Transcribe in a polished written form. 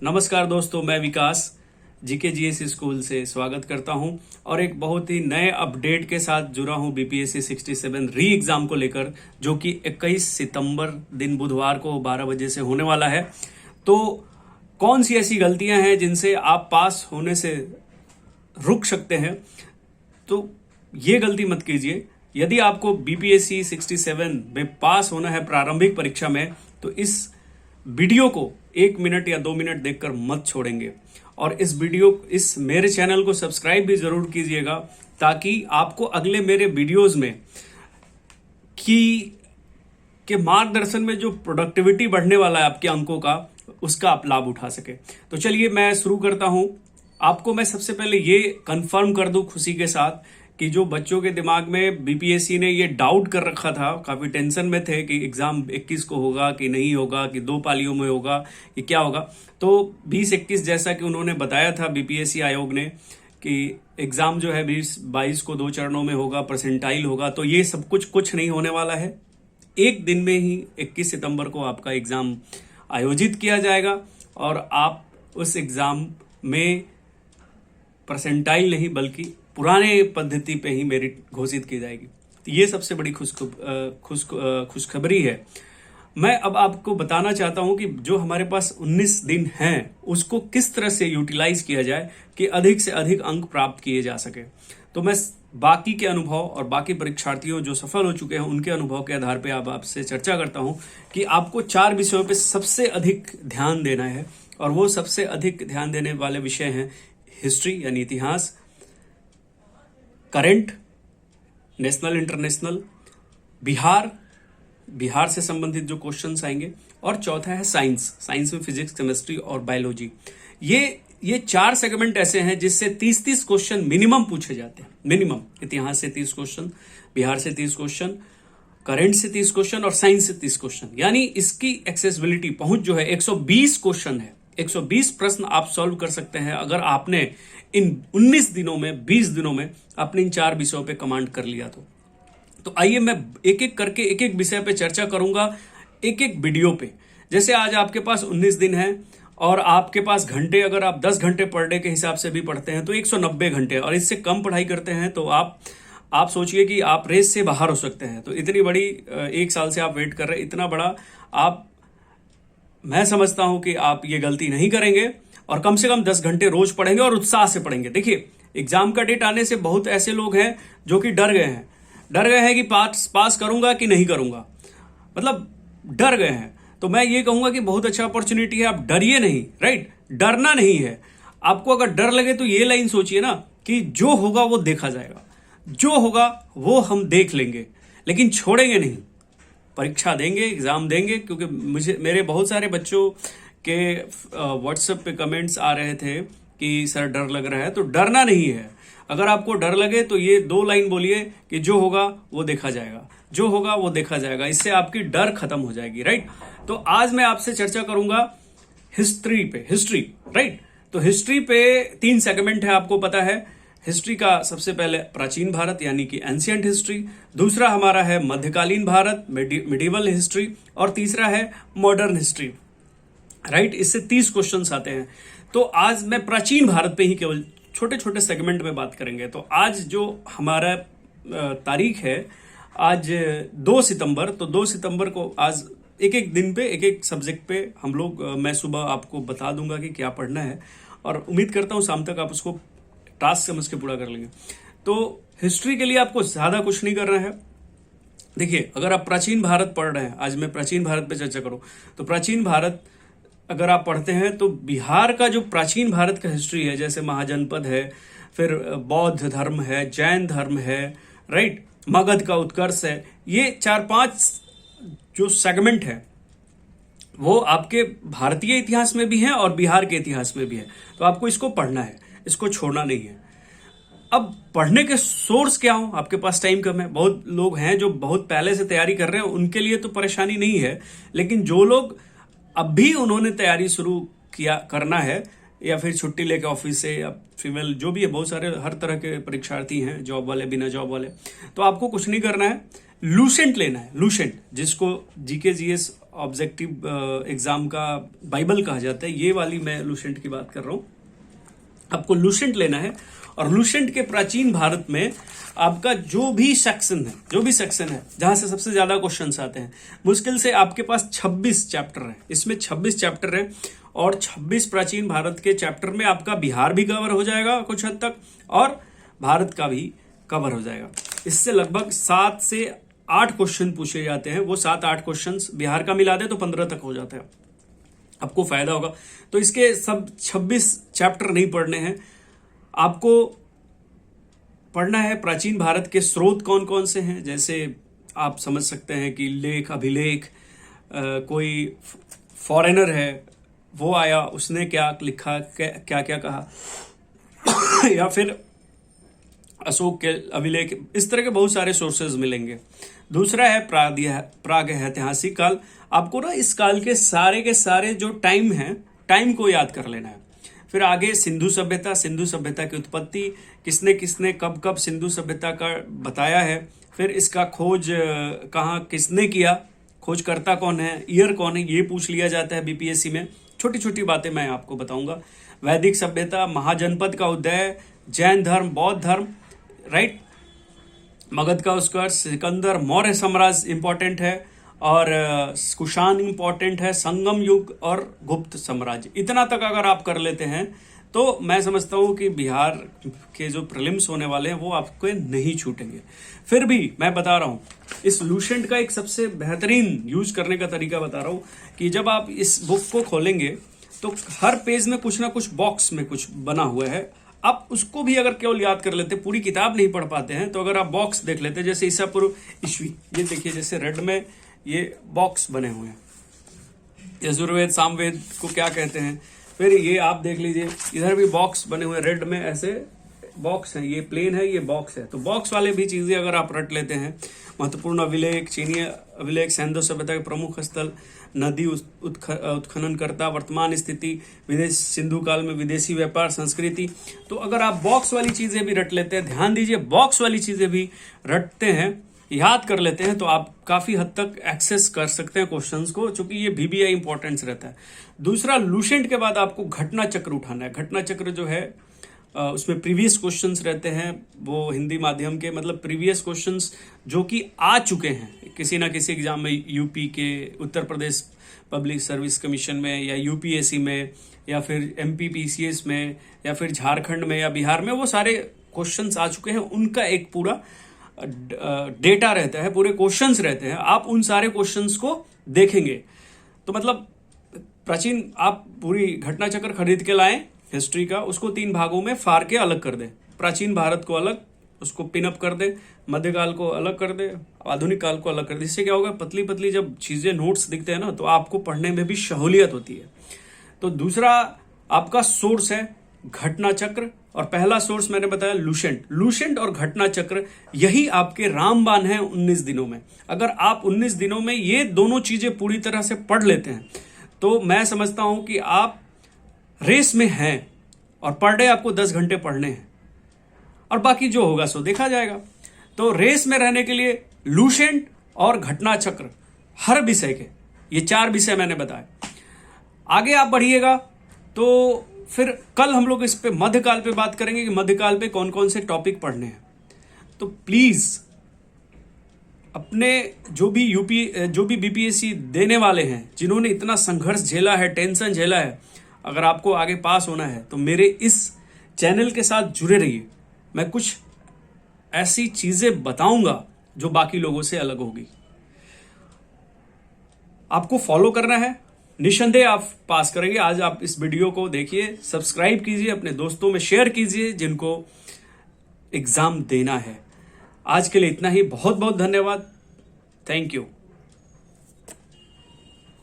नमस्कार दोस्तों, मैं विकास जीके जीएस स्कूल से स्वागत करता हूं और एक बहुत ही नए अपडेट के साथ जुड़ा हूं बीपीएससी 67 री एग्जाम को लेकर, जो कि 21 सितंबर दिन बुधवार को 12 बजे से होने वाला है। तो कौन सी ऐसी गलतियां हैं जिनसे आप पास होने से रुक सकते हैं, तो ये गलती मत कीजिए। यदि आपको बीपीएससी 67 में पास होना है प्रारंभिक परीक्षा में, तो इस वीडियो को 1 मिनट या 2 मिनट देखकर मत छोड़ेंगे और इस मेरे चैनल को सब्सक्राइब भी जरूर कीजिएगा, ताकि आपको अगले मेरे वीडियोस में के मार्गदर्शन में जो प्रोडक्टिविटी बढ़ने वाला है आपके अंकों का, उसका आप लाभ उठा सके। तो चलिए मैं शुरू करता हूं। आपको मैं सबसे पहले ये कंफर्म कर दूं खुशी के साथ कि जो बच्चों के दिमाग में बीपीएससी ने ये डाउट कर रखा था, काफी टेंशन में थे कि एग्जाम 21 को होगा कि नहीं होगा, कि 2 पालियों में होगा कि क्या होगा, तो 20-21 जैसा कि उन्होंने बताया था बीपीएससी आयोग ने कि एग्जाम जो है 20-22 को 2 चरणों में होगा, परसेंटाइल होगा। तो ये सब कुछ नहीं होने वाला है। एक दिन में ही 21 सितंबर को आपका एग्जाम आयोजित किया जाएगा और आप उस एग्जाम में परसेंटाइल नहीं बल्कि पुराने पद्धति पे ही मेरिट घोषित की जाएगी। तो ये सबसे बड़ी खुशखबरी है। मैं अब आपको बताना चाहता हूं कि जो हमारे पास 19 दिन हैं उसको किस तरह से यूटिलाइज किया जाए कि अधिक से अधिक अंक प्राप्त किए जा सके। तो मैं बाकी के अनुभव और बाकी परीक्षार्थियों जो सफल हो चुके हैं उनके अनुभव के आधार पर अब आपसे चर्चा करता हूं कि आपको 4 विषयों पर सबसे अधिक ध्यान देना है, और वो सबसे अधिक ध्यान देने वाले विषय हैं हिस्ट्री यानी इतिहास, करंट, नेशनल इंटरनेशनल, बिहार से संबंधित जो क्वेश्चंस आएंगे, और चौथा है साइंस में फिजिक्स, केमिस्ट्री और बायोलॉजी। ये 4 सेगमेंट ऐसे हैं जिससे 30-30 क्वेश्चन मिनिमम पूछे जाते हैं। मिनिमम इतिहास से 30 क्वेश्चन, बिहार से 30 क्वेश्चन, करंट से 30 क्वेश्चन और साइंस से 30 क्वेश्चन। यानी इसकी एक्सेसिबिलिटी पहुंच जो है 120 क्वेश्चन है। 120 प्रश्न आप सॉल्व कर सकते हैं अगर आपने इन 19 दिनों में, 20 दिनों में अपने इन 4 विषयों पे कमांड कर लिया। तो आइए मैं एक एक करके एक एक विषय पे चर्चा करूंगा, एक एक वीडियो पे। जैसे आज आपके पास 19 दिन है और आपके पास घंटे, अगर आप 10 घंटे पर डे के हिसाब से भी पढ़ते हैं तो 190 घंटे, और इससे कम पढ़ाई करते हैं तो आप सोचिए कि आप रेस से बाहर हो सकते हैं। तो इतनी बड़ी 1 साल से आप वेट कर रहे हैं, इतना बड़ा मैं समझता हूं कि आप ये गलती नहीं करेंगे और कम से कम 10 घंटे रोज पढ़ेंगे और उत्साह से पढ़ेंगे। देखिए, एग्जाम का डेट आने से बहुत ऐसे लोग हैं जो कि डर गए हैं कि पास करूंगा कि नहीं करूंगा, मतलब डर गए हैं। तो मैं ये कहूंगा कि बहुत अच्छा अपॉर्चुनिटी है, आप डरिए नहीं। राइट, डरना नहीं है आपको। अगर डर लगे तो ये लाइन सोचिए ना कि जो होगा वो देखा जाएगा, जो होगा वो हम देख लेंगे, लेकिन छोड़ेंगे नहीं। परीक्षा देंगे, एग्जाम देंगे, क्योंकि मेरे बहुत सारे बच्चों के व्हाट्सएप पे कमेंट्स आ रहे थे कि सर डर लग रहा है। तो डरना नहीं है। अगर आपको डर लगे तो ये 2 लाइन बोलिए कि जो होगा वो देखा जाएगा, जो होगा वो देखा जाएगा। इससे आपकी डर खत्म हो जाएगी। राइट, तो आज मैं आपसे चर्चा करूंगा हिस्ट्री पे। राइट, तो हिस्ट्री पे 3 सेगमेंट है, आपको पता है। हिस्ट्री का सबसे पहले प्राचीन भारत यानी कि एंशियंट हिस्ट्री, दूसरा हमारा है मध्यकालीन भारत, मिडिवल हिस्ट्री, और तीसरा है मॉडर्न हिस्ट्री। राइट, इससे 30 क्वेश्चंस आते हैं। तो आज मैं प्राचीन भारत पे ही केवल छोटे छोटे सेगमेंट में बात करेंगे। तो आज जो हमारा तारीख है, आज 2 सितंबर, तो 2 सितंबर को आज एक एक दिन पे एक एक सब्जेक्ट पे हम लोग, मैं सुबह आपको बता दूंगा कि क्या पढ़ना है, और उम्मीद करता हूं शाम तक आप उसको टास्क समझ के पूरा कर लेंगे। तो हिस्ट्री के लिए आपको ज्यादा कुछ नहीं करना है। देखिए, अगर आप प्राचीन भारत पढ़ रहे हैं, आज मैं प्राचीन भारत पे चर्चा करूं, तो प्राचीन भारत अगर आप पढ़ते हैं तो बिहार का जो प्राचीन भारत का हिस्ट्री है, जैसे महाजनपद है, फिर बौद्ध धर्म है, जैन धर्म है, राइट, मगध का उत्कर्ष है, ये 4-5 जो सेगमेंट है वो आपके भारतीय इतिहास में भी है और बिहार के इतिहास में भी है। तो आपको इसको पढ़ना है, इसको छोड़ना नहीं है। अब पढ़ने के सोर्स क्या हो, आपके पास टाइम कम है। बहुत लोग हैं जो बहुत पहले से तैयारी कर रहे हैं, उनके लिए तो परेशानी नहीं है, लेकिन जो लोग अभी उन्होंने तैयारी शुरू करना है, या फिर छुट्टी लेके ऑफिस से, या फीमेल जो भी है, बहुत सारे हर तरह के परीक्षार्थी हैं, जॉब वाले, बिना जॉब वाले, तो आपको कुछ नहीं करना है। लूसेंट लेना है, लूसेंट, जिसको जीके जीएस ऑब्जेक्टिव एग्जाम का बाइबल कहा जाता है, ये वाली मैं लूसेंट की बात कर रहा हूं। आपको लूसेंट लेना है और लूसेंट के प्राचीन भारत में आपका जो भी सेक्शन है जहां से सबसे ज्यादा क्वेश्चंस आते हैं, मुश्किल से आपके पास 26 चैप्टर है। इसमें 26 चैप्टर है और 26 प्राचीन भारत के चैप्टर में आपका बिहार भी कवर हो जाएगा कुछ हद तक और भारत का भी कवर हो जाएगा। इससे लगभग 7 से 8 क्वेश्चन पूछे जाते हैं। वो 7-8 क्वेश्चन बिहार का मिला दे तो 15 तक हो जाता है, आपको फायदा होगा। तो इसके सब 26 चैप्टर नहीं पढ़ने हैं, आपको पढ़ना है प्राचीन भारत के स्रोत कौन कौन से हैं। जैसे आप समझ सकते हैं कि लेख, अभिलेख, कोई फॉरेनर है वो आया, उसने क्या लिखा, क्या क्या कहा या फिर अशोक के अभिलेख, इस तरह के बहुत सारे सोर्सेज मिलेंगे। दूसरा है प्राग ऐतिहासिक काल। आपको ना इस काल के सारे जो टाइम है, टाइम को याद कर लेना है। फिर आगे सिंधु सभ्यता की उत्पत्ति, किसने कब कब सिंधु सभ्यता का बताया है। फिर इसका खोज कहाँ किसने किया, खोजकर्ता कौन है, ईयर कौन है, ये पूछ लिया जाता है बीपीएससी में। छोटी छोटी बातें मैं आपको बताऊंगा। वैदिक सभ्यता, महाजनपद का उदय, जैन धर्म, बौद्ध धर्म, राइट, मगध का उत्कर्ष, सिकंदर, मौर्य साम्राज्य इंपॉर्टेंट है और कुषाण इंपॉर्टेंट है, संगम युग और गुप्त साम्राज्य। इतना तक अगर आप कर लेते हैं तो मैं समझता हूं कि बिहार के जो प्रीलिम्स होने वाले हैं वो आपको नहीं छूटेंगे। फिर भी मैं बता रहा हूं, इस लूसेंट का एक सबसे बेहतरीन यूज करने का तरीका बता रहा हूं कि जब आप इस बुक को खोलेंगे तो हर पेज में कुछ ना कुछ बॉक्स में कुछ बना हुआ है। आप उसको भी अगर केवल याद कर लेते, पूरी किताब नहीं पढ़ पाते हैं, तो अगर आप बॉक्स देख लेते, जैसे ईसा पूर्व ईस्वी, ये देखिए जैसे रेड में ये बॉक्स बने हुए हैं, यजुर्वेद सामवेद को क्या कहते हैं। फिर ये आप देख लीजिए, इधर भी बॉक्स बने हुए रेड में, ऐसे बॉक्स हैं, ये प्लेन है, ये बॉक्स है। तो बॉक्स वाले भी चीजें अगर आप रट लेते हैं, महत्वपूर्ण अभिलेख, चीनी अभिलेख, सैंधव सभ्यता के प्रमुख स्थल, नदी उत्खनन करता, वर्तमान स्थिति, विदेश, सिंधु काल में विदेशी व्यापार, संस्कृति। तो अगर आप बॉक्स वाली चीजें भी रट लेते हैं, ध्यान दीजिए, बॉक्स वाली चीजें भी रटते हैं, याद कर लेते हैं, तो आप काफी हद तक एक्सेस कर सकते हैं क्वेश्चंस को, क्योंकि ये बीबीआई इंपॉर्टेंस रहता है। दूसरा, लूसेंट के बाद आपको घटना चक्र उठाना है। घटना चक्र जो है उसमें प्रीवियस क्वेश्चंस रहते हैं, वो हिंदी माध्यम के, मतलब प्रीवियस क्वेश्चंस जो कि आ चुके हैं किसी ना किसी एग्जाम में, यूपी के, Uttar Pradesh public service commission में, या यूपीएससी में, या फिर एमपी पीसीएस में, या फिर झारखंड में या बिहार में, वो सारे क्वेश्चंस आ चुके हैं। उनका एक पूरा डेटा रहता है, पूरे क्वेश्चंस रहते हैं, आप उन सारे क्वेश्चंस को देखेंगे। तो मतलब प्राचीन आप पूरी घटना चक्र खरीद के लाएं हिस्ट्री का, उसको 3 भागों में फाड़ के अलग कर दें। प्राचीन भारत को अलग, उसको पिनअप कर दे, मध्यकाल को अलग कर दे, आधुनिक काल को अलग कर दे। इससे क्या होगा, पतली पतली जब चीजें नोट्स दिखते हैं ना, तो आपको पढ़ने में भी सहूलियत होती है। तो दूसरा आपका सोर्स है घटना चक्र, और पहला सोर्स मैंने बताया लूसेंट और घटना चक्र, यही आपके रामबाण है 19 दिनों में। अगर आप 19 दिनों में ये दोनों चीजें पूरी तरह से पढ़ लेते हैं तो मैं समझता हूं कि आप रेस में हैं, और पर डे आपको 10 घंटे पढ़ने हैं, और बाकी जो होगा सो देखा जाएगा। तो रेस में रहने के लिए लूसेंट और घटना चक्र, हर विषय के ये 4 विषय मैंने बताए। आगे आप बढ़िएगा तो फिर कल हम लोग इस पे मध्यकाल पे बात करेंगे कि मध्यकाल पे कौन कौन से टॉपिक पढ़ने हैं। तो प्लीज अपने जो भी बीपीएससी देने वाले हैं, जिन्होंने इतना संघर्ष झेला है, टेंशन झेला है, अगर आपको आगे पास होना है तो मेरे इस चैनल के साथ जुड़े रहिए। मैं कुछ ऐसी चीजें बताऊंगा जो बाकी लोगों से अलग होगी। आपको फॉलो करना है, निसंदेह आप पास करेंगे। आज आप इस वीडियो को देखिए, सब्सक्राइब कीजिए, अपने दोस्तों में शेयर कीजिए जिनको एग्जाम देना है। आज के लिए इतना ही, बहुत बहुत धन्यवाद, थैंक यू।